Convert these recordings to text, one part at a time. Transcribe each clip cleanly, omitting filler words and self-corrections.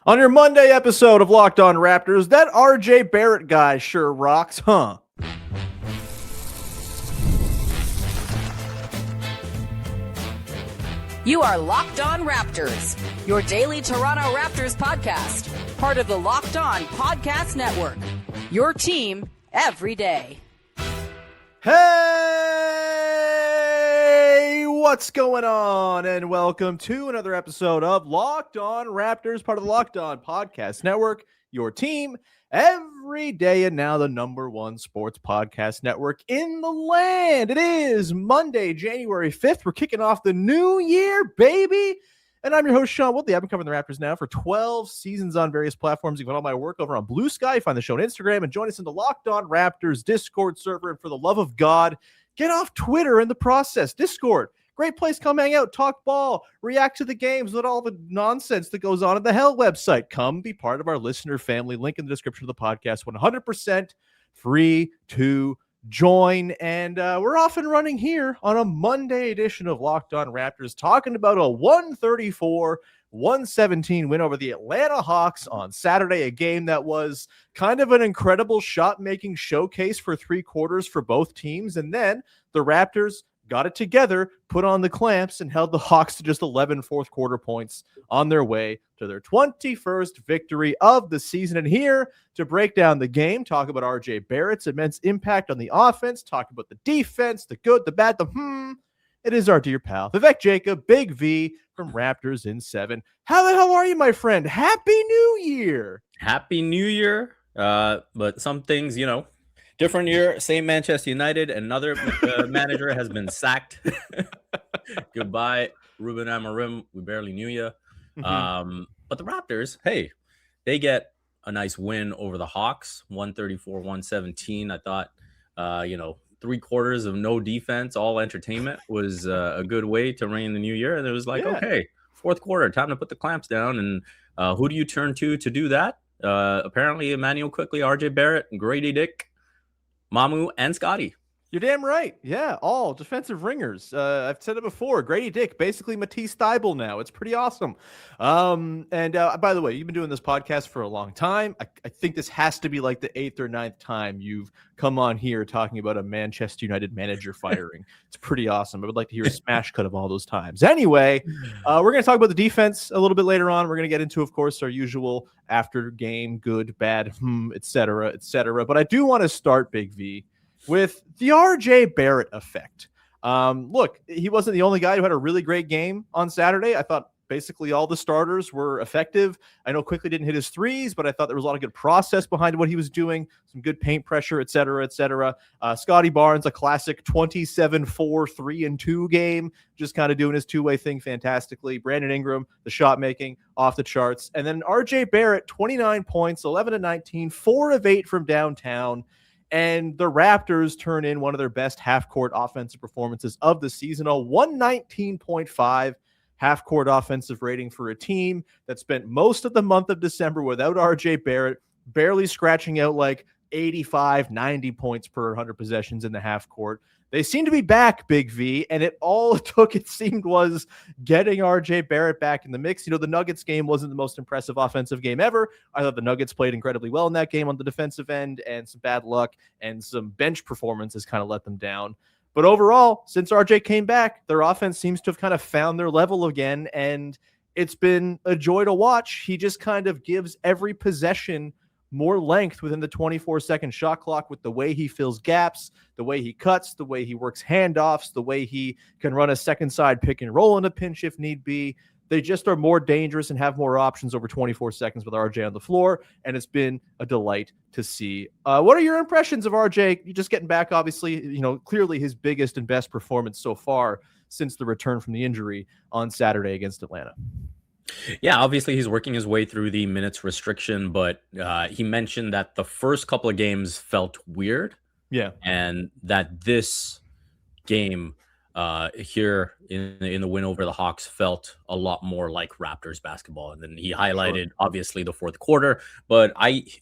On your Monday episode of Locked On Raptors, that RJ Barrett guy sure rocks, huh? You are Locked On Raptors, your daily Toronto Raptors podcast, part of the Locked On Podcast Network. Your team every day. Hey, what's going on? And welcome to another episode of Locked On Raptors, part of the Locked On Podcast Network, your team every day, and now the #1 sports podcast network in the land. It is Monday, January 5th. We're kicking off the new year, baby. And I'm your host, Sean Woodley. I've been covering the Raptors now for 12 seasons on various platforms. You can find all my work over on Blue Sky. Find the show on Instagram and join us in the Locked On Raptors Discord server. And for the love of God, get off Twitter in the process. Discord, great place. Come hang out, talk ball, react to the games with all the nonsense that goes on at the Hell website. Come be part of our listener family. Link in the description of the podcast. 100% free to join. And we're off and running here on a Monday edition of Locked On Raptors, talking about a 134-117 win over the Atlanta Hawks on Saturday, a game that was kind of an incredible shot-making showcase for 3 quarters for both teams. And then the Raptors got it together, put on the clamps, and held the Hawks to just 11 fourth quarter points on their way to their 21st victory of the season. And here to break down the game, talk about RJ Barrett's immense impact on the offense, talk about the defense, the good, the bad, it is our dear pal, Vivek Jacob, Big V from Raptors in 7. How the hell are you, my friend? Happy New Year! Happy New Year. But some things, different year, same Manchester United. Another manager has been sacked. Goodbye, Ruben Amorim. We barely knew you. But the Raptors, hey, they get a nice win over the Hawks, 134-117. I thought, 3 quarters of no defense, all entertainment was a good way to ring in the new year. And it was like, okay, fourth quarter, time to put the clamps down. And who do you turn to do that? Apparently, Emmanuel Quickly, RJ Barrett, Grady Dick, Mamu, and Scotty. You're damn right. Yeah, all defensive ringers. I've said it before. Grady Dick, basically Matisse Thybulle now. It's pretty awesome. And by the way, you've been doing this podcast for a long time. I think this has to be like the 8th or 9th time you've come on here talking about a Manchester United manager firing. It's pretty awesome. I would like to hear a smash cut of all those times. Anyway, we're going to talk about the defense a little bit later on. We're going to get into, of course, our usual after game, good, bad, et cetera, et cetera. But I do want to start, Big V, with the RJ Barrett effect. Look, he wasn't the only guy who had a really great game on Saturday. I thought basically all the starters were effective. I know Quickly didn't hit his threes, but I thought there was a lot of good process behind what he was doing, some good paint pressure, et cetera, et cetera. Scottie Barnes, a classic 27-4, 3-2 game, just kind of doing his two-way thing fantastically. Brandon Ingram, the shot making, off the charts. And then RJ Barrett, 29 points, 11 of 19, 4 of 8 from downtown. And the Raptors turn in one of their best half-court offensive performances of the season, a 119.5 half-court offensive rating for a team that spent most of the month of December without RJ Barrett, barely scratching out like 85, 90 points per 100 possessions in the half-court. They seem to be back, Big V, and all it took, it seemed, was getting RJ Barrett back in the mix. The Nuggets game wasn't the most impressive offensive game ever. I thought the Nuggets played incredibly well in that game on the defensive end, and some bad luck and some bench performances kind of let them down. But overall, since RJ came back, their offense seems to have kind of found their level again, and it's been a joy to watch. He just kind of gives every possession more length within the 24-second shot clock with the way he fills gaps, the way he cuts, the way he works handoffs, the way he can run a second side pick and roll in a pinch if need be. They just are more dangerous and have more options over 24 seconds with RJ on the floor, and it's been a delight to see. What are your impressions of RJ? You just getting back, obviously, clearly his biggest and best performance so far since the return from the injury on Saturday against Atlanta. Yeah, obviously he's working his way through the minutes restriction, but he mentioned that the first couple of games felt weird. Yeah. And that this game here in the win over the Hawks felt a lot more like Raptors basketball. And then he highlighted, obviously, the fourth quarter. But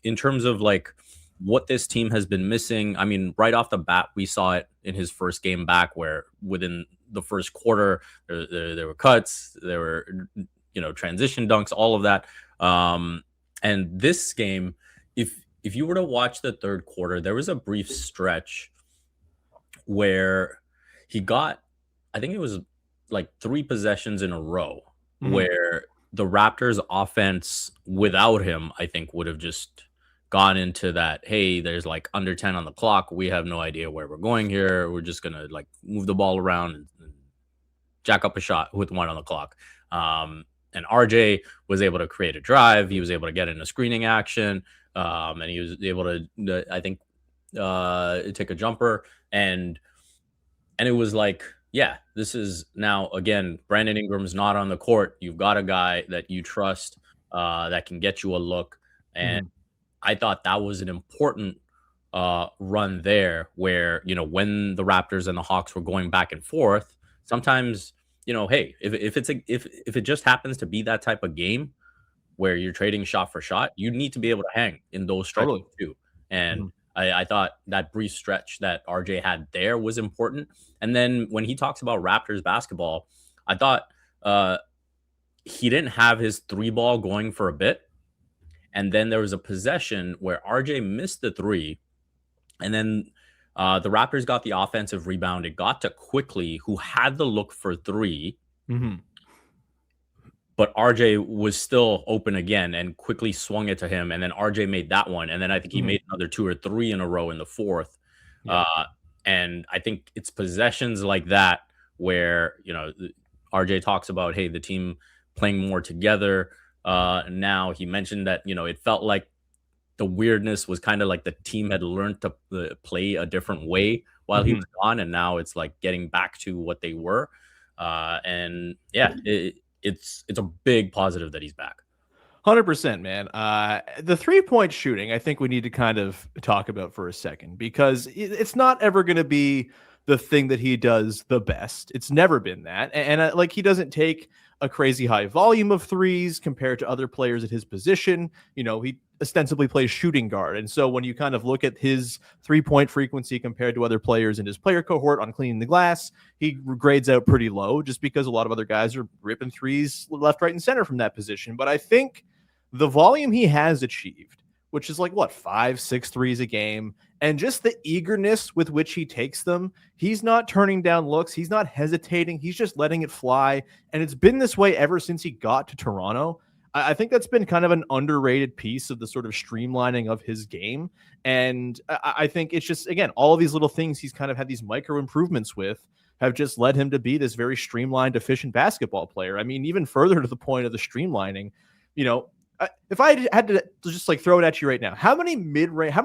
in terms of like what this team has been missing, I mean, right off the bat, we saw it in his first game back where within the first quarter, there were cuts, there were, transition dunks, all of that. And this game, if you were to watch the third quarter, there was a brief stretch where he got, I think it was like 3 possessions in a row where the Raptors offense without him, I think, would have just gone into that, hey, there's like under 10 on the clock. We have no idea where we're going here. We're just going to like move the ball around and jack up a shot with 1 on the clock. And RJ was able to create a drive. He was able to get in a screening action. And he was able to, I think, take a jumper. And it was like, yeah, this is now, again, Brandon Ingram's not on the court. You've got a guy that you trust that can get you a look. And I thought that was an important run there where, you know, when the Raptors and the Hawks were going back and forth, sometimes, you know, hey, if it just happens to be that type of game where you're trading shot for shot, you need to be able to hang in those stretches too. And I thought that brief stretch that RJ had there was important. And then when he talks about Raptors basketball, I thought he didn't have his 3-ball going for a bit. And then there was a possession where RJ missed the 3. And then the Raptors got the offensive rebound. It got to Quickly, who had the look for 3. But RJ was still open again and Quickly swung it to him. And then RJ made that one. And then I think he made another 2 or 3 in a row in the fourth. And I think it's possessions like that where, you know, RJ talks about, hey, the team playing more together. Now he mentioned that, you know, it felt like the weirdness was kind of like the team had learned to play a different way while he was gone. And now it's like getting back to what they were. And yeah, it's a big positive that he's back. 100%, man. The 3-point shooting, I think we need to kind of talk about for a second, because it's not ever going to be the thing that he does the best. It's never been that. And like, he doesn't take a crazy high volume of threes compared to other players at his position. You know, he ostensibly plays shooting guard. And so when you kind of look at his 3-point frequency compared to other players in his player cohort on cleaning the glass, he grades out pretty low just because a lot of other guys are ripping threes left, right, and center from that position. But I think the volume he has achieved, which is like, what, 5-6 threes a game, and just the eagerness with which he takes them, he's not turning down looks. He's not hesitating. He's just letting it fly. And it's been this way ever since he got to Toronto. I think that's been kind of an underrated piece of the sort of streamlining of his game. And I think it's just, again, all of these little things he's kind of had these micro improvements with have just led him to be this very streamlined, efficient basketball player. I mean, even further to the point of the streamlining, you know, if I had to just like throw it at you right now, how many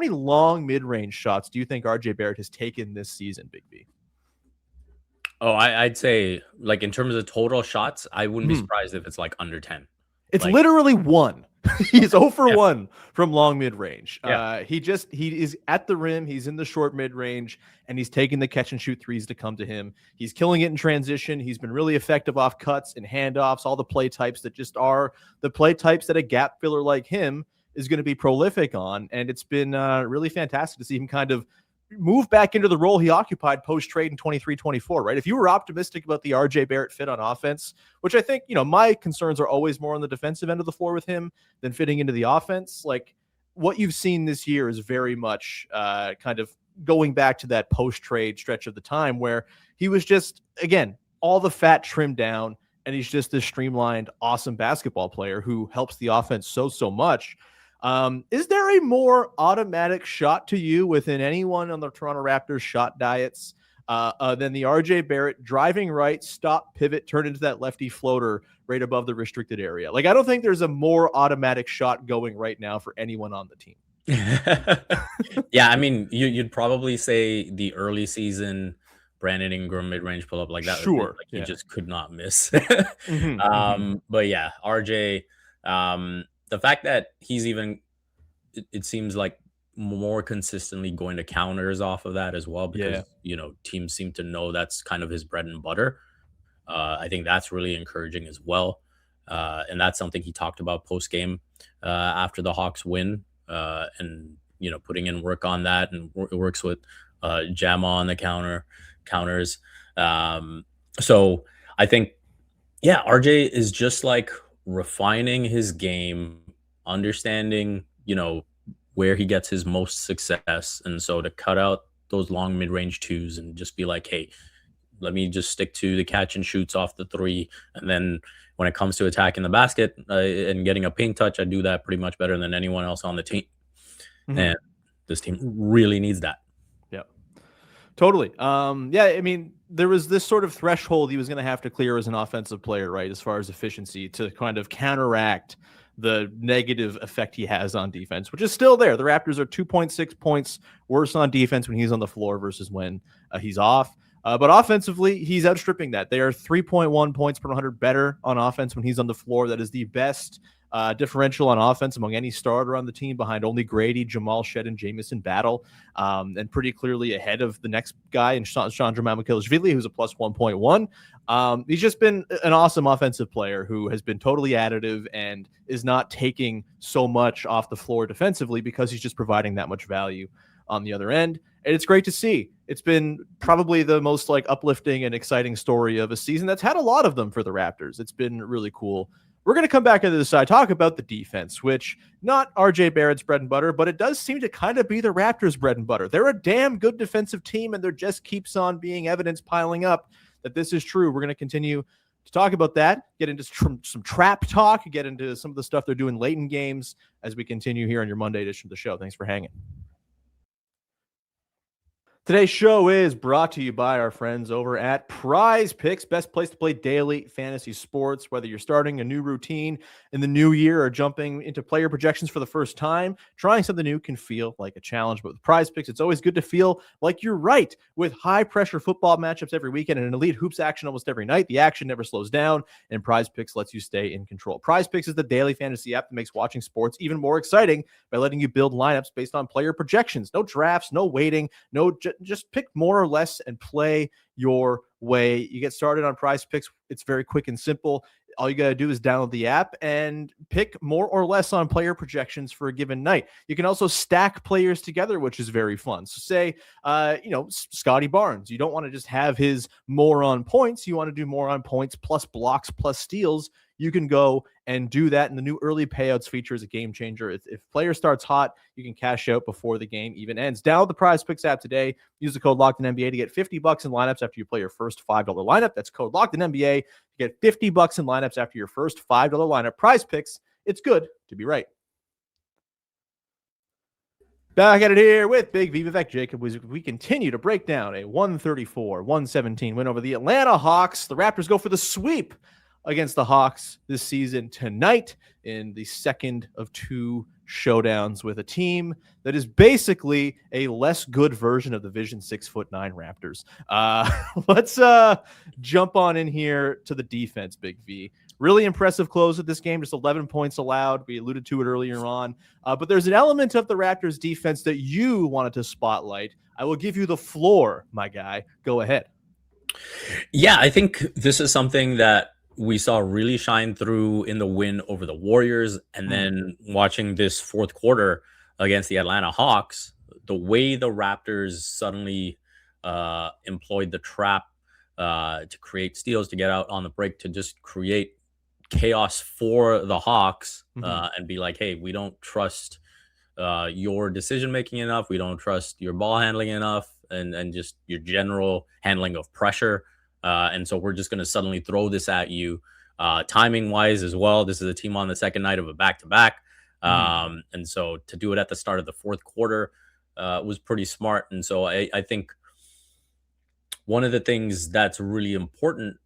long mid-range shots do you think RJ Barrett has taken this season, Big B? Oh, I'd say, like, in terms of total shots, I wouldn't be surprised if it's like under 10. It's like, literally 1. He's 0 for 1 from long mid-range. He is at the rim. He's in the short mid-range, and he's taking the catch and shoot threes to come to him. He's killing it in transition. He's been really effective off cuts and handoffs, all the play types that just are the play types that a gap filler like him is going to be prolific on. And it's been really fantastic to see him kind of move back into the role he occupied post-trade in 23-24, right? If you were optimistic about the RJ Barrett fit on offense, which I think, you know, my concerns are always more on the defensive end of the floor with him than fitting into the offense. Like, what you've seen this year is very much kind of going back to that post-trade stretch of the time where he was just, again, all the fat trimmed down, and he's just this streamlined, awesome basketball player who helps the offense so much. Is there a more automatic shot to you within anyone on the Toronto Raptors shot diets than the RJ Barrett driving right, stop, pivot, turn into that lefty floater right above the restricted area? Like, I don't think there's a more automatic shot going right now for anyone on the team. Yeah, I mean, you'd probably say the early season Brandon Ingram mid-range pull-up like that. Sure. Like, you just could not miss. But yeah, RJ, the fact that he's even, it seems like, more consistently going to counters off of that as well, because you know, teams seem to know that's kind of his bread and butter. I think that's really encouraging as well, and that's something he talked about post game after the Hawks win, and you know, putting in work on that, and it works with Jama on the counters. So I think, yeah, RJ is just like refining his game, understanding, where he gets his most success. And so to cut out those long mid-range twos and just be like, hey, let me just stick to the catch and shoots off the three. And then when it comes to attacking the basket and getting a paint touch, I do that pretty much better than anyone else on the team. And this team really needs that. Yeah, totally. Yeah, I mean, there was this sort of threshold he was going to have to clear as an offensive player, right? As far as efficiency to kind of counteract the negative effect he has on defense, which is still there. The Raptors are 2.6 points worse on defense when he's on the floor versus when he's off. But offensively, he's outstripping that. They are 3.1 points per 100 better on offense when he's on the floor. That is the best differential on offense among any starter on the team, behind only Grady, Jamal Shed, and Jamison Battle, and pretty clearly ahead of the next guy in Chandra Mamukilashvili, who's a plus 1.1. He's just been an awesome offensive player who has been totally additive and is not taking so much off the floor defensively because he's just providing that much value on the other end. And it's great to see. It's been probably the most uplifting and exciting story of a season that's had a lot of them for the Raptors. It's been really cool. We're going to come back into this side, talk about the defense, which not RJ Barrett's bread and butter, but it does seem to kind of be the Raptors' bread and butter. They're a damn good defensive team, and there just keeps on being evidence piling up that this is true. We're going to continue to talk about that, get into some trap talk, get into some of the stuff they're doing late in games as we continue here on your Monday edition of the show. Thanks for hanging. Today's show is brought to you by our friends over at PrizePicks, best place to play daily fantasy sports. Whether you're starting a new routine in the new year or jumping into player projections for the first time, trying something new can feel like a challenge. But with PrizePicks, it's always good to feel like you're right. With high-pressure football matchups every weekend and an elite hoops action almost every night, the action never slows down, and PrizePicks lets you stay in control. PrizePicks is the daily fantasy app that makes watching sports even more exciting by letting you build lineups based on player projections. No drafts, no waiting, just pick more or less and play your way. You get started on PrizePicks. It's very quick and simple. All you got to do is download the app and pick more or less on player projections for a given night. You can also stack players together, which is very fun. So say, Scottie Barnes, you don't want to just have his more on points. You want to do more on points plus blocks plus steals. You can go and do that. And the new early payouts feature is a game changer. If player starts hot, you can cash out before the game even ends. Download the PrizePicks app today. Use the code LOCKEDINNBA to get $50 in lineups after you play your first $5 lineup. That's code LOCKEDINNBA to get $50 in lineups after your first $5 lineup. PrizePicks, it's good to be right. Back at it here with Big V, Vivek Jacob. We continue to break down a 134-117 win over the Atlanta Hawks. The Raptors go for the sweep against the Hawks this season tonight in the second of two showdowns with a team that is basically a less good version of the Vision 6'9" Raptors. Let's jump on in here to the defense, Big V. Really impressive close of this game, just 11 points allowed. We alluded to it earlier on. But there's an element of the Raptors defense that you wanted to spotlight. I will give you the floor, my guy. Go ahead. Yeah, I think this is something that we saw really shine through in the win over the Warriors. And then watching this fourth quarter against the Atlanta Hawks, the way the Raptors suddenly employed the trap to create steals, to get out on the break, to just create chaos for the Hawks and be like, hey, we don't trust your decision-making enough. We don't trust your ball handling enough and just your general handling of pressure. And so we're just going to suddenly throw this at you timing wise as well. This is a team on the second night of a back-to-back. And so to do it at the start of the fourth quarter was pretty smart. And so I think one of the things that's really important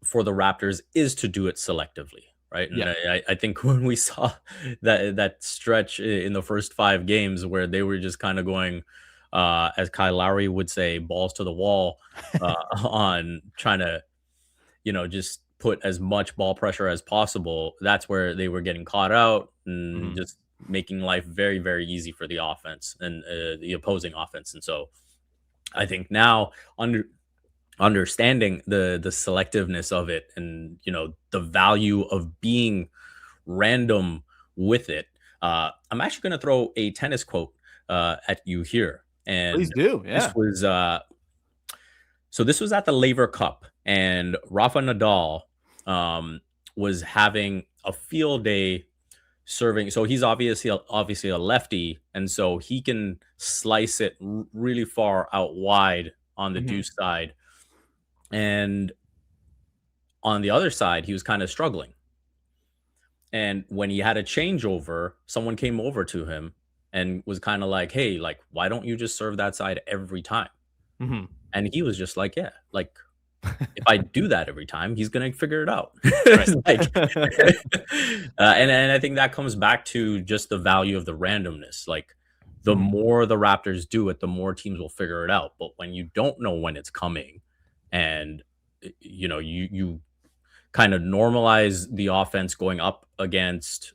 for the Raptors is to do it selectively. Right. And yeah. I think when we saw that stretch in the first 5 games where they were just kind of going, as Kyle Lowry would say, balls to the wall on trying to, just put as much ball pressure as possible. That's where they were getting caught out and just making life very, very easy for the offense and the opposing offense. And so I think now understanding the selectiveness of it and, the value of being random with it. I'm actually going to throw a tennis quote at you here. And please do. Yeah. This was at the Laver Cup, and Rafa Nadal was having a field day serving. So he's obviously a lefty, and so he can slice it really far out wide on the Mhm. deuce side. And on the other side, he was kind of struggling. And when he had a changeover, someone came over to him and was kind of like, "Hey, like, why don't you just serve that side every time?" Mhm. And he was just like, "Yeah, like, if I do that every time, he's gonna figure it out." Right. It's like, and I think that comes back to just the value of the randomness. Like, the Mhm. more the Raptors do it, the more teams will figure it out. But when you don't know when it's coming, and you kind of normalize the offense going up against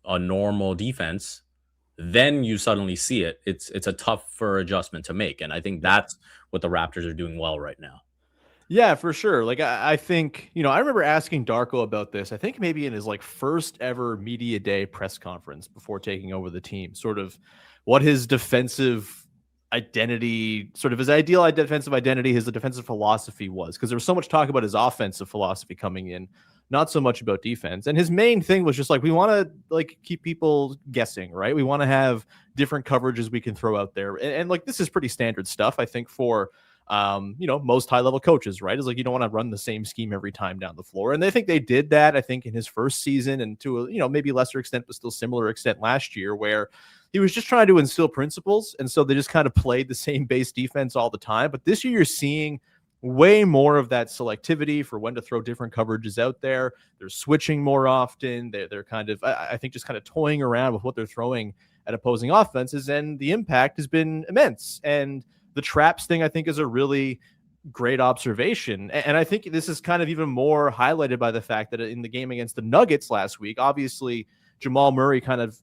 a normal defense, then you suddenly see it. It's a tougher adjustment to make, and I think Yeah. that's what the Raptors are doing well right now. Yeah, for sure. Like I think, I remember asking Darko about this. I think maybe in his like first ever media day press conference before taking over the team, sort of what his defensive identity, sort of his ideal defensive identity, his defensive philosophy was. Because there was so much talk about his offensive philosophy coming in, not so much about defense. And his main thing was just like we want to like keep people guessing, right? We want to have different coverages we can throw out there. And like this is pretty standard stuff, I think, for most high level coaches, right? Is like you don't want to run the same scheme every time down the floor. And they think they did that, I think, in his first season and to a, maybe lesser extent, but still similar extent last year, where he was just trying to instill principles. And so they just kind of played the same base defense all the time. But this year you're seeing way more of that selectivity for when to throw different coverages out there. They're switching more often. They're kind of, I think, just kind of toying around with what they're throwing at opposing offenses. And the impact has been immense. And the traps thing, I think, is a really great observation. And I think this is kind of even more highlighted by the fact that in the game against the Nuggets last week, obviously Jamal Murray kind of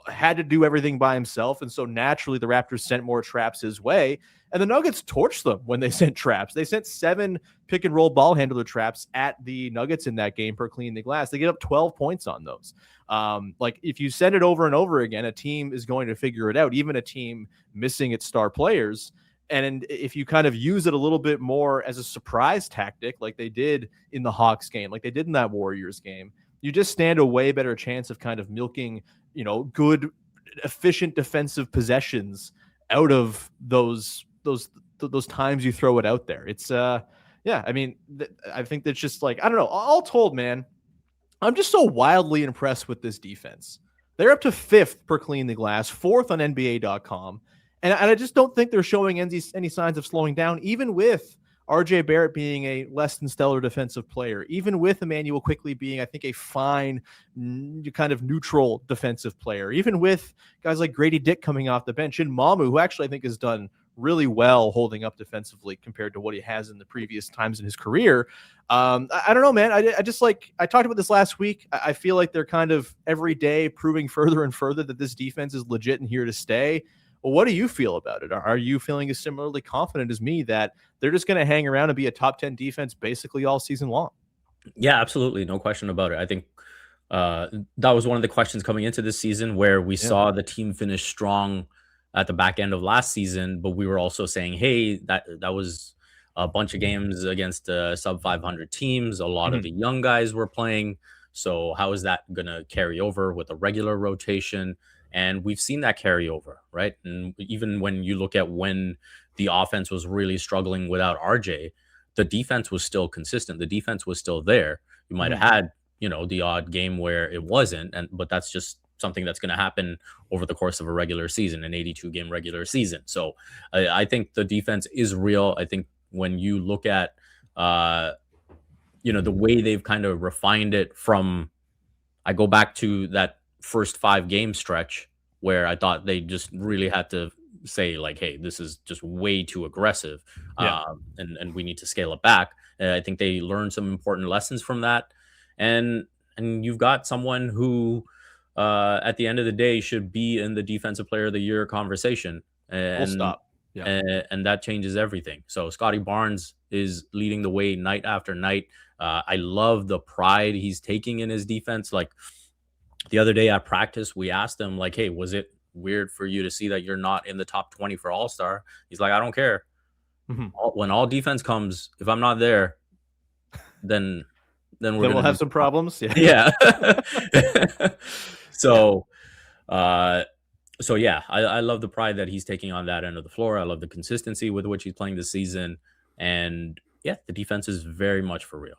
had to do everything by himself. And so naturally the Raptors sent more traps his way. And the Nuggets torched them when they sent traps. They sent 7 pick and roll ball handler traps at the Nuggets in that game per clean the glass. They get up 12 points on those. Like if you send it over and over again, a team is going to figure it out, even a team missing its star players. And if you kind of use it a little bit more as a surprise tactic, like they did in the Hawks game, like they did in that Warriors game, you just stand a way better chance of kind of milking, good, efficient defensive possessions out of those times you throw it out there. It's yeah, I mean, I think that's just like, I don't know, all told, man, I'm just so wildly impressed with this defense. They're up to 5th per clean the glass, 4th on NBA.com. And I just don't think they're showing any signs of slowing down, even with RJ Barrett being a less than stellar defensive player, even with Emmanuel Quickly being, I think, a fine kind of neutral defensive player, even with guys like Grady Dick coming off the bench and Mamu, who actually I think has done really well holding up defensively compared to what he has in the previous times in his career. I don't know, man. I just like, I talked about this last week. I feel like they're kind of every day proving further and further that this defense is legit and here to stay. Well, what do you feel about it? Are you feeling as similarly confident as me that they're just going to hang around and be a top 10 defense basically all season long? Yeah, absolutely. No question about it. I think that was one of the questions coming into this season where we Yeah. saw the team finish strong at the back end of last season, but we were also saying, hey, that was a bunch of games against sub 500 teams. A lot of Mhm. the young guys were playing. So how is that going to carry over with a regular rotation? And we've seen that carry over, right? And even when you look at when the offense was really struggling without RJ, the defense was still consistent. The defense was still there. You might have Mhm. had, the odd game where it wasn't, but that's just something that's going to happen over the course of a regular season, an 82 game regular season. So I think the defense is real. I think when you look at, the way they've kind of refined it from, I go back to that first 5 game stretch where I thought they just really had to say like, hey, this is just way too aggressive, Yeah. and we need to scale it back. I think they learned some important lessons from that, and you've got someone who, at the end of the day, should be in the defensive player of the year conversation, Full and stop. Yeah. and that changes everything. So Scotty Barnes is leading the way night after night. I love the pride he's taking in his defense. Like the other day at practice, we asked him, like, hey, was it weird for you to see that you're not in the top 20 for All-Star? He's like, I don't care. Mhm. When all defense comes, if I'm not there, then then we'll have some problems. Yeah. So, so yeah, I love the pride that he's taking on that end of the floor. I love the consistency with which he's playing this season, and yeah, the defense is very much for real.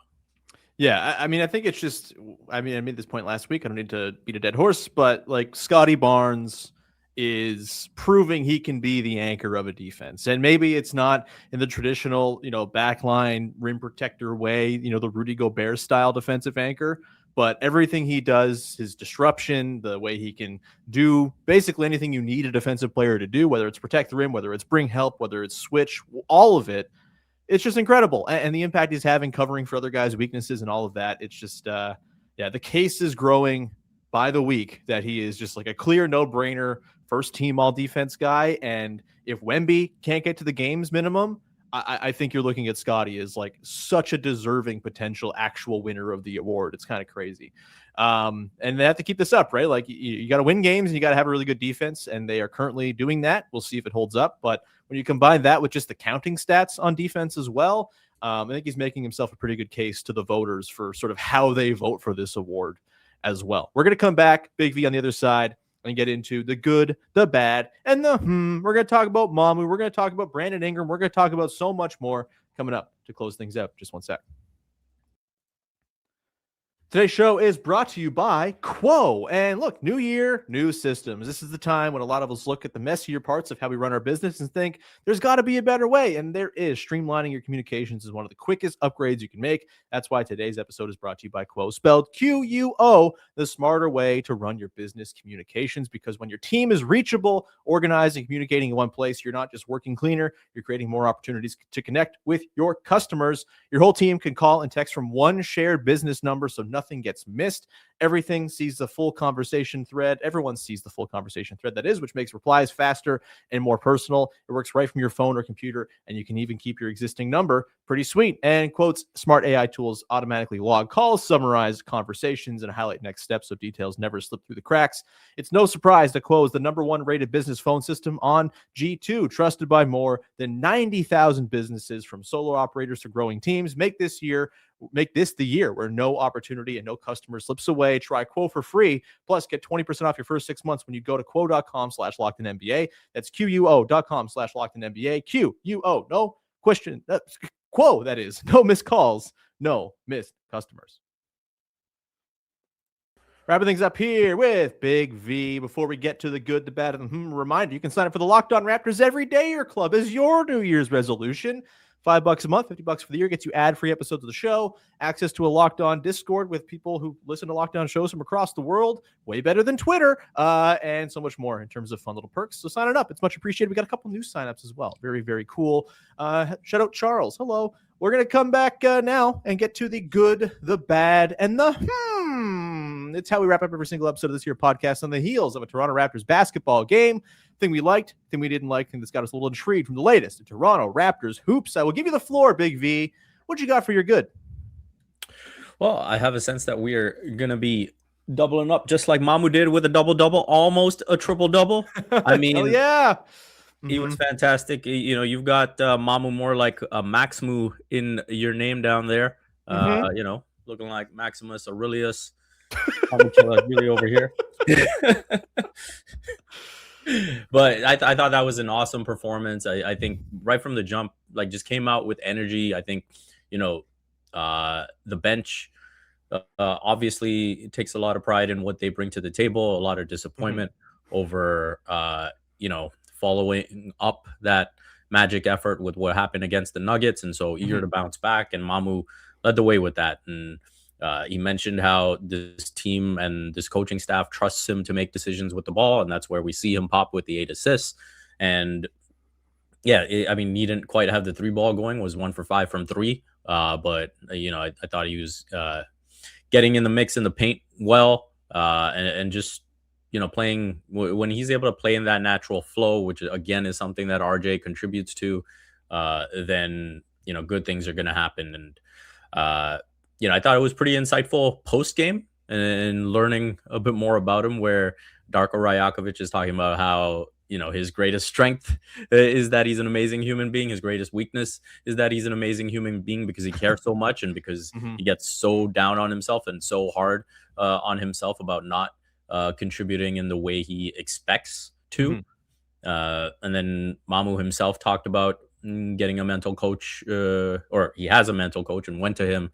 Yeah, I mean, I think it's just, I mean, I made this point last week. I don't need to beat a dead horse, but like Scottie Barnes is proving he can be the anchor of a defense. And maybe it's not in the traditional, backline rim protector way, the Rudy Gobert style defensive anchor, but everything he does, his disruption, the way he can do basically anything you need a defensive player to do, whether it's protect the rim, whether it's bring help, whether it's switch, all of it, it's just incredible. And the impact he's having covering for other guys' weaknesses and all of that. It's just, the case is growing by the week that he is just like a clear no-brainer first team all defense guy. And if Wemby can't get to the games minimum, I think you're looking at Scottie as like such a deserving potential actual winner of the award. It's kind of crazy. And they have to keep this up, right? Like you got to win games and you got to have a really good defense. And they are currently doing that. We'll see if it holds up. But when you combine that with just the counting stats on defense as well, I think he's making himself a pretty good case to the voters for sort of how they vote for this award as well. We're going to come back, Big V on the other side, and get into the good, the bad, and the We're going to talk about Mamu. We're going to talk about Brandon Ingram. We're going to talk about so much more coming up to close things out. Just one sec. Today's show is brought to you by Quo. And look, new year, new systems. This is the time when a lot of us look at the messier parts of how we run our business and think there's got to be a better way. And there is. Streamlining your communications is one of the quickest upgrades you can make. That's why today's episode is brought to you by Quo, spelled Quo, the smarter way to run your business communications. Because when your team is reachable, organized, and communicating in one place, you're not just working cleaner, you're creating more opportunities to connect with your customers. Your whole team can call and text from one shared business number, so nothing gets missed. Everything sees the full conversation thread. Everyone sees the full conversation thread, that is, which makes replies faster and more personal. It works right from your phone or computer, and you can even keep your existing number. Pretty sweet. And Quote's smart AI tools automatically log calls, summarize conversations, and highlight next steps so details never slip through the cracks. It's no surprise that Quo is the #1 rated business phone system on G2, trusted by more than 90,000 businesses, from solo operators to growing teams. Make this the year where no opportunity and no customer slips away. Try Quo for free. Plus, get 20% off your first 6 months when you go to quo.com/LockedInNBA. That's QUO.com/LockedInNBA. QUO. No question. Quo, that is. No missed calls. No missed customers. Wrapping things up here with Big V. Before we get to the good, the bad, and the reminder, you can sign up for the Locked On Raptors Every Day Your Club as your New Year's resolution. $5 a month, $50 for the year, gets you ad-free episodes of the show, access to a Locked On Discord with people who listen to Locked On shows from across the world, way better than Twitter, and so much more in terms of fun little perks. So sign it up. It's much appreciated. We got a couple new signups as well. Very, very cool. Shout out Charles. Hello. We're going to come back now and get to the good, the bad, and the It's how we wrap up every single episode of this here podcast on the heels of a Toronto Raptors basketball game. Thing we liked, thing we didn't like, thing that's got us a little intrigued from the latest in Toronto Raptors hoops. I will give you the floor, Big V. What you got for your good? Well, I have a sense that we are going to be doubling up just like Mamu did with a double-double, almost a triple-double. I mean, hell yeah. He was fantastic. You've got Mamu more like a Maxmu in your name down there. Looking like Maximus Aurelius. Really over here. But I thought that was an awesome performance. I think right from the jump, like, just came out with energy. I think, the bench obviously takes a lot of pride in what they bring to the table, a lot of disappointment over, following up that magic effort with what happened against the Nuggets. And so eager to bounce back. And Mamu led the way with that. And he mentioned how this team and this coaching staff trusts him to make decisions with the ball. And that's where we see him pop with the 8 assists. And yeah, he didn't quite have the 3 ball going, was 1 for 5 from 3. But I thought he was getting in the mix in the paint well, and just, playing when he's able to play in that natural flow, which again is something that RJ contributes to, then, good things are going to happen. And, I thought it was pretty insightful post game and learning a bit more about him, where Darko Rajakovic is talking about how, his greatest strength is that he's an amazing human being. His greatest weakness is that he's an amazing human being because he cares so much and because he gets so down on himself and so hard on himself about not contributing in the way he expects to. And then Mamu himself talked about getting a mental coach, or he has a mental coach and went to him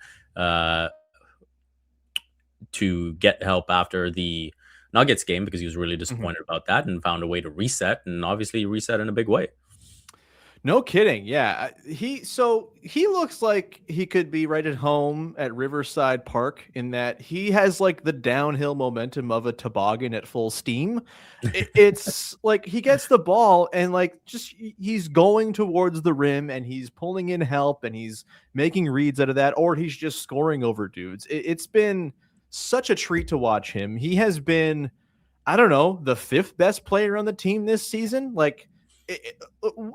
to get help after the Nuggets game because he was really disappointed about that and found a way to reset, and obviously reset in a big way. No kidding. Yeah. He looks like he could be right at home at Riverside Park in that he has like the downhill momentum of a toboggan at full steam. It's like he gets the ball and like just he's going towards the rim and he's pulling in help and he's making reads out of that, or he's just scoring over dudes. It's been such a treat to watch him. He has been, I don't know, the 5th best player on the team this season. Like,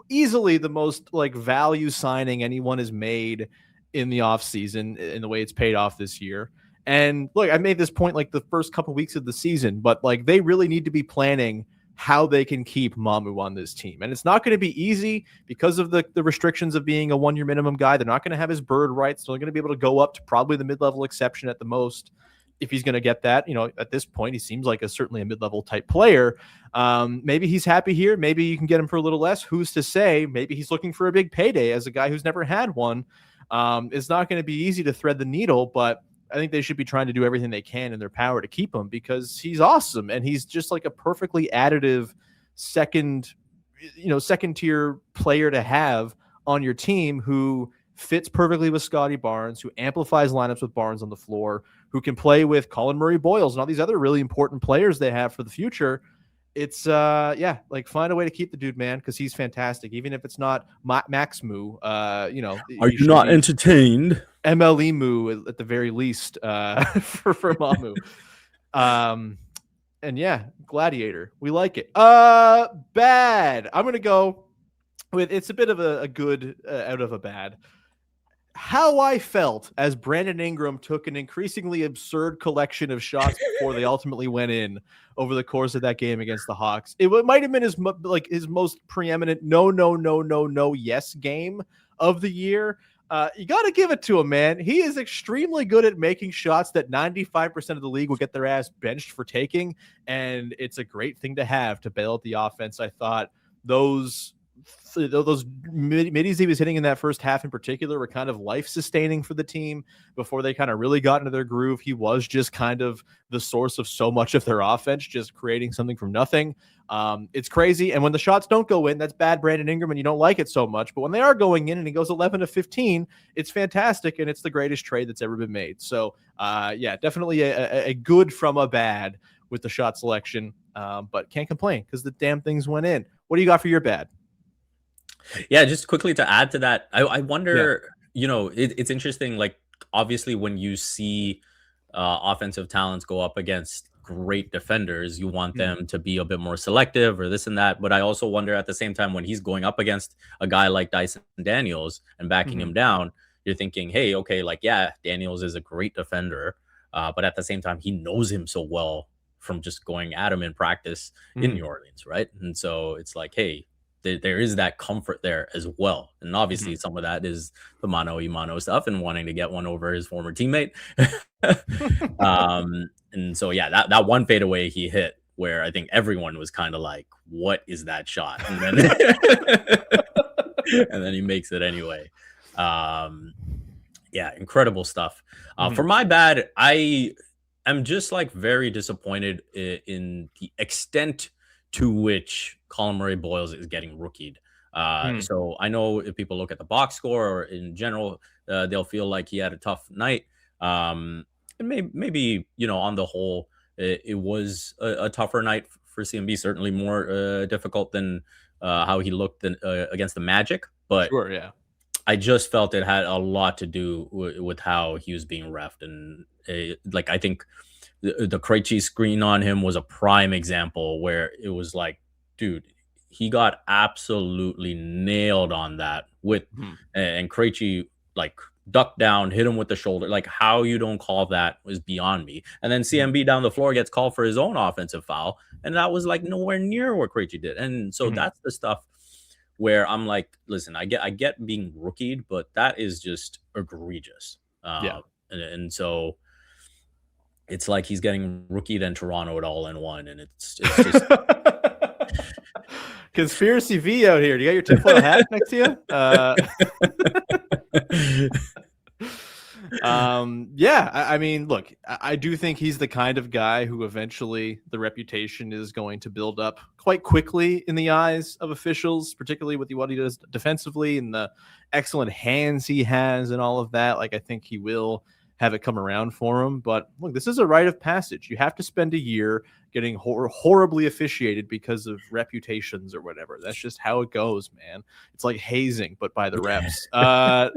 easily the most like value signing anyone has made in the offseason in the way it's paid off this year. And look, I made this point like the first couple weeks of the season, but like they really need to be planning how they can keep Mamu on this team. And it's not going to be easy because of the restrictions of being a 1-year minimum guy. They're not going to have his bird rights. So they're going to be able to go up to probably the mid-level exception at the most. If he's going to get that, at this point, he seems like certainly a mid-level type player. Maybe he's happy here. Maybe you can get him for a little less. Who's to say? Maybe he's looking for a big payday as a guy who's never had one. It's not going to be easy to thread the needle, but I think they should be trying to do everything they can in their power to keep him because he's awesome. And he's just like a perfectly additive second tier player to have on your team who fits perfectly with Scotty Barnes, who amplifies lineups with Barnes on the floor, who can play with Colin Murray-Boyles and all these other really important players they have for the future. It's like find a way to keep the dude, man, because he's fantastic. Even if it's not Max Moo, are you not entertained? MLE Moo at the very least for Mamu. And yeah, Gladiator, we like it. Bad. I'm gonna go with it's a bit of a good out of a bad. How I felt as Brandon Ingram took an increasingly absurd collection of shots before they ultimately went in over the course of that game against the Hawks. It might have been his most preeminent no yes game of the year. You got to give it to him, man. He is extremely good at making shots that 95% of the league will get their ass benched for taking, and it's a great thing to have to bail out the offense. I thought those middies he was hitting in that first half in particular were kind of life-sustaining for the team before they kind of really got into their groove. He was just kind of the source of so much of their offense, just creating something from nothing. It's crazy. And when the shots don't go in, that's bad Brandon Ingram and you don't like it so much. But when they are going in and he goes 11 to 15, it's fantastic. And it's the greatest trade that's ever been made. So definitely a good from a bad with the shot selection. But can't complain because the damn things went in. What do you got for your bad? Yeah, just quickly to add to that, I wonder, it's interesting. Like, obviously, when you see offensive talents go up against great defenders, you want them to be a bit more selective or this and that. But I also wonder at the same time when he's going up against a guy like Dyson Daniels and backing him down, you're thinking, hey, okay, like, yeah, Daniels is a great defender. But at the same time, he knows him so well from just going at him in practice in New Orleans, right? And so it's like, hey, there is that comfort there as well. And obviously some of that is the mano stuff and wanting to get one over his former teammate. And so, yeah, that one fadeaway he hit where I think everyone was kind of like, what is that shot? And then, and then he makes it anyway. Yeah, incredible stuff. For my bad, I am just like very disappointed in the extent to which Colin Murray-Boyles is getting rookied. So I know if people look at the box score or in general, they'll feel like he had a tough night. And maybe on the whole, it was a tougher night for CMB, certainly more difficult than how he looked against the Magic. But sure, yeah. I just felt it had a lot to do with how he was being reffed. And I think the Krejci screen on him was a prime example where it was like, dude, he got absolutely nailed on that with, and Krejci like duck down, hit him with the shoulder. Like, how you don't call that was beyond me. And then CMB down the floor gets called for his own offensive foul, and that was like nowhere near what Krejci did. And so that's the stuff where I'm like, listen, I get being rookied, but that is just egregious. And so it's like he's getting rookied and Toronto at all in one, and it's just Conspiracy V out here. Do you got your tinfoil hat next to you? I mean, look, I do think he's the kind of guy who eventually the reputation is going to build up quite quickly in the eyes of officials, particularly with what he does defensively and the excellent hands he has and all of that. Like, I think he will have it come around for him. But look, this is a rite of passage. You have to spend a year getting horribly officiated because of reputations or whatever. That's just how it goes, man. It's like hazing, but by the refs.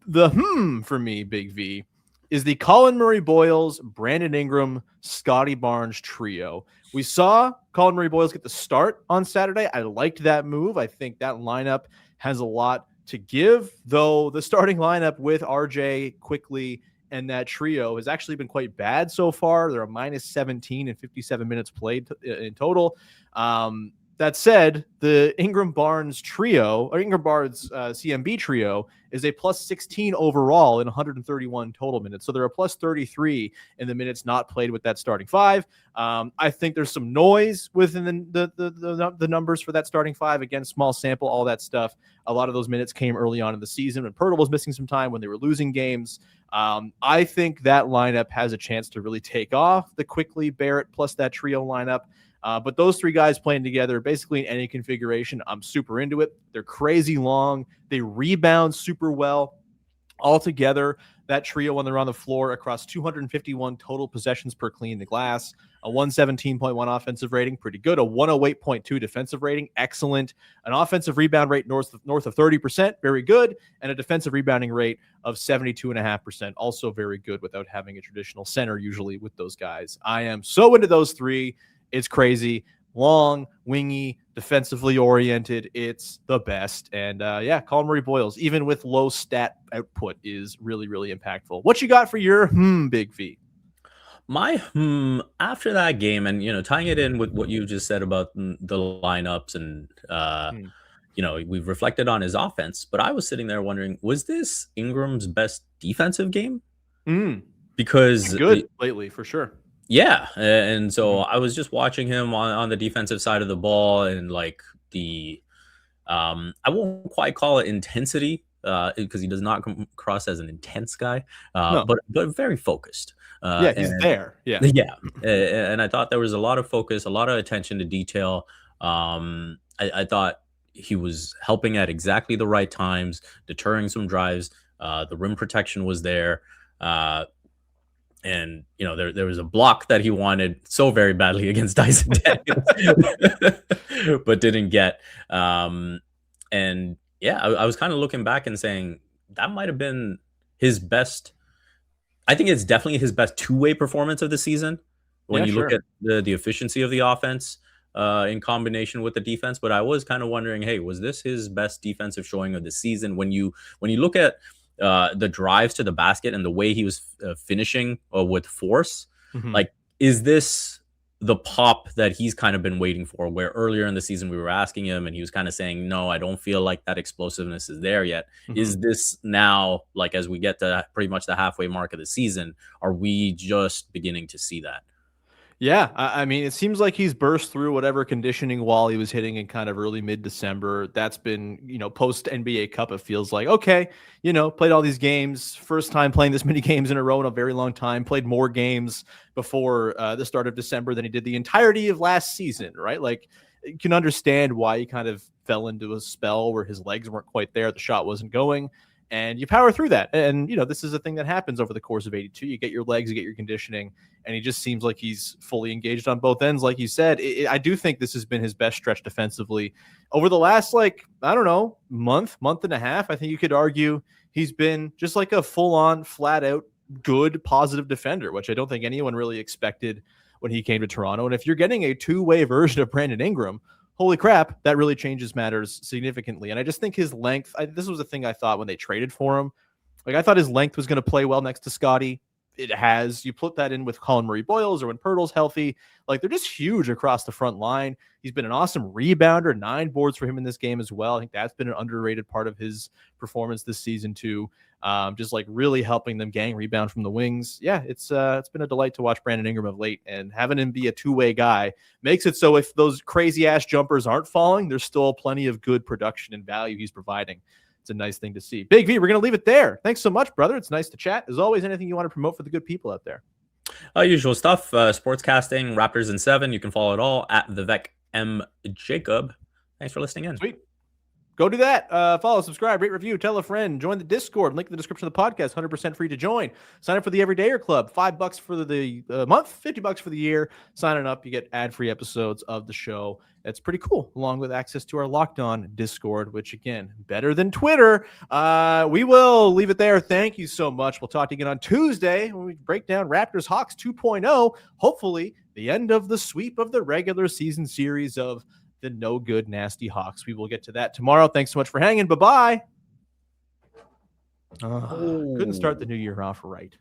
The for me, Big V, is the Colin Murray-Boyles, Brandon Ingram, Scottie Barnes trio. We saw Colin Murray-Boyles get the start on Saturday. I liked that move. I think that lineup has a lot to give, though the starting lineup with RJ quickly and that trio has actually been quite bad so far. They're a minus 17 in 57 minutes played in total. That said, the Ingram Barnes trio, or Ingram Barnes CMB trio, is a plus 16 overall in 131 total minutes. So they're a plus 33 in the minutes not played with that starting five. I think there's some noise within the numbers for that starting five. Again, small sample, all that stuff. A lot of those minutes came early on in the season when Pirtle was missing some time, when they were losing games. I think that lineup has a chance to really take off, the Quickly, Barrett, plus that trio lineup. But those three guys playing together, basically in any configuration, I'm super into it. They're crazy long. They rebound super well. Altogether, that trio when they're on the floor across 251 total possessions per clean the glass, a 117.1 offensive rating, pretty good, a 108.2 defensive rating, excellent, an offensive rebound rate north of 30%, very good, and a defensive rebounding rate of 72.5%, also very good without having a traditional center usually with those guys. I am so into those three. It's crazy. Long, wingy, defensively oriented. It's the best. And Colin Murray-Boyles, even with low stat output, is really, really impactful. What you got for your Big V? My after that game, and tying it in with what you just said about the lineups, and we've reflected on his offense, but I was sitting there wondering, was this Ingram's best defensive game? Because good lately, for sure. Yeah, and so I was just watching him on the defensive side of the ball, and like I won't quite call it intensity because he does not come across as an intense guy, No. but very focused. He's there. Yeah, and I thought there was a lot of focus, a lot of attention to detail. I thought he was helping at exactly the right times, deterring some drives. The rim protection was there. And there was a block that he wanted so very badly against Dyson Daniels, but didn't get. I was kind of looking back and saying that might have been his best. I think it's definitely his best two-way performance of the season when you look at the efficiency of the offense in combination with the defense. But I was kind of wondering, hey, was this his best defensive showing of the season? When you look at the drives to the basket and the way he was finishing with force, like, is this the pop that he's kind of been waiting for, where earlier in the season we were asking him and he was kind of saying, no, I don't feel like that explosiveness is there yet. Is this now, like, as we get to pretty much the halfway mark of the season, are we just beginning to see that? Yeah, I mean, it seems like he's burst through whatever conditioning wall he was hitting in kind of early mid-December. That's been, post NBA Cup, it feels like, okay, played all these games, first time playing this many games in a row in a very long time, played more games before the start of December than he did the entirety of last season, right? Like, you can understand why he kind of fell into a spell where his legs weren't quite there, the shot wasn't going. And you power through that. And, this is a thing that happens over the course of 82. You get your legs, you get your conditioning, and he just seems like he's fully engaged on both ends. Like you said, I do think this has been his best stretch defensively over the last, month and a half. I think you could argue he's been just like a full-on, flat-out, good, positive defender, which I don't think anyone really expected when he came to Toronto. And if you're getting a two-way version of Brandon Ingram, holy crap, that really changes matters significantly. And I just think his length, this was the thing I thought when they traded for him. Like, I thought his length was going to play well next to Scotty. It has. You put that in with Colin Murray-Boyles or when Pirtle's healthy. Like, they're just huge across the front line. He's been an awesome rebounder, 9 boards for him in this game as well. I think that's been an underrated part of his performance this season too. Just like really helping them gang rebound from the wings. Yeah, it's been a delight to watch Brandon Ingram of late, and having him be a two-way guy makes it so if those crazy ass jumpers aren't falling, there's still plenty of good production and value he's providing. It's a nice thing to see. Big V, we're going to leave it there. Thanks so much, brother. It's nice to chat. As always, anything you want to promote for the good people out there? Usual stuff, sportscasting, Raptors in 7. You can follow it all at Vivek Jacob. Thanks for listening in. Sweet. Go do that. Follow, subscribe, rate, review, tell a friend, join the Discord. Link in the description of the podcast. 100% free to join. Sign up for the Everydayer Club. $5 for the month, $50 for the year. Signing up, you get ad-free episodes of the show. It's pretty cool, along with access to our Locked On Discord, which, again, better than Twitter. We will leave it there. Thank you so much. We'll talk to you again on Tuesday when we break down Raptors Hawks 2.0. Hopefully, the end of the sweep of the regular season series of the no good, nasty Hawks. We will get to that tomorrow. Thanks so much for hanging. Bye-bye. Couldn't start the new year off right.